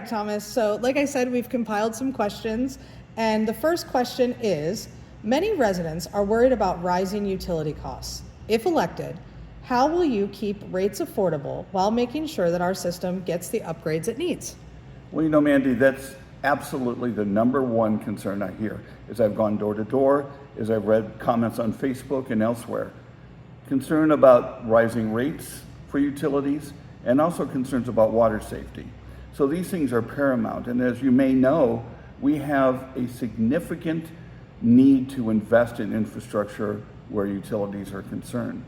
Thomas. So like I said, we've compiled some questions, and the first question is, many residents are worried about rising utility costs. If elected, how will you keep rates affordable while making sure that our system gets the upgrades it needs? Well, you know, Mandy, that's absolutely the number one concern I hear as I've gone door to door, as I've read comments on Facebook and elsewhere. Concern about rising rates for utilities and also concerns about water safety. So these things are paramount. And as you may know, we have a significant need to invest in infrastructure where utilities are concerned.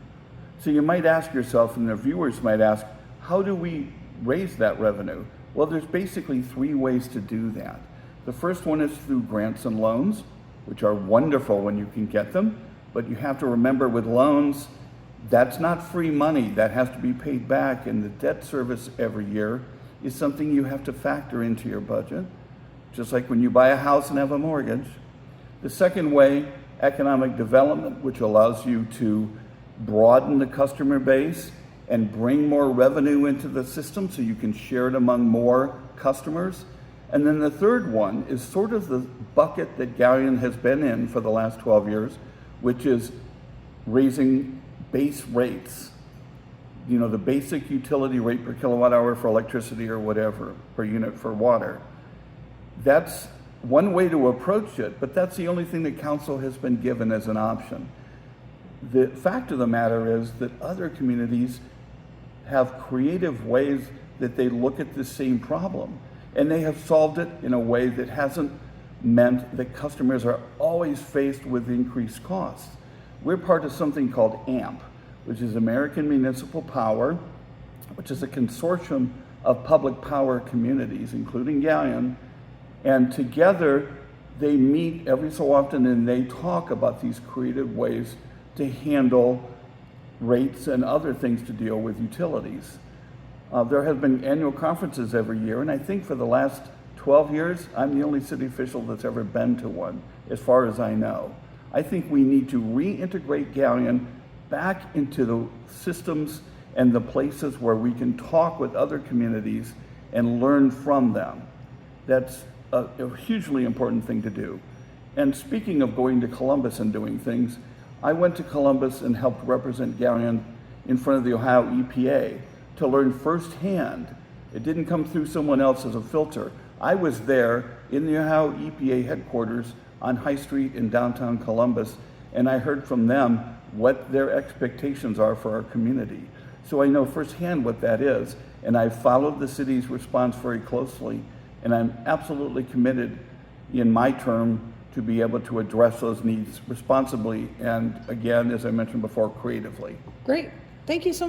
So you might ask yourself, and the viewers might ask, how do we raise that revenue? Well, there's basically three ways to do that. The first one is through grants and loans, which are wonderful when you can get them, but you have to remember with loans, that's not free money. That has to be paid back, and the debt service every year is something you have to factor into your budget, just like when you buy a house and have a mortgage. The second way, economic development, which allows you to broaden the customer base and bring more revenue into the system so you can share it among more customers. And then the third one is sort of the bucket that Galion has been in for the last 12 years, which is raising base rates. You know, the basic utility rate per kilowatt hour for electricity or whatever, per unit for water. That's one way to approach it, but that's the only thing that council has been given as an option. The fact of the matter is that other communities have creative ways that they look at the same problem, and they have solved it in a way that hasn't meant that customers are always faced with increased costs. We're part of something called AMP, which is American Municipal Power, which is a consortium of public power communities, including Galion, and together they meet every so often and they talk about these creative ways to handle rates and other things to deal with utilities. There have been annual conferences every year, and I think for the last 12 years, I'm the only city official that's ever been to one, as far as I know. I think we need to reintegrate Galion back into the systems and the places where we can talk with other communities and learn from them. That's a hugely important thing to do. And speaking of going to Columbus and doing things, I went to Columbus and helped represent Galion in front of the Ohio EPA to learn firsthand. It didn't come through someone else as a filter. I was there in the Ohio EPA headquarters on High Street in downtown Columbus, and I heard from them what their expectations are for our community. So I know firsthand what that is, and I followed the city's response very closely, and I'm absolutely committed in my term to be able to address those needs responsibly and, again, as I mentioned before, creatively. Great. Thank you so much.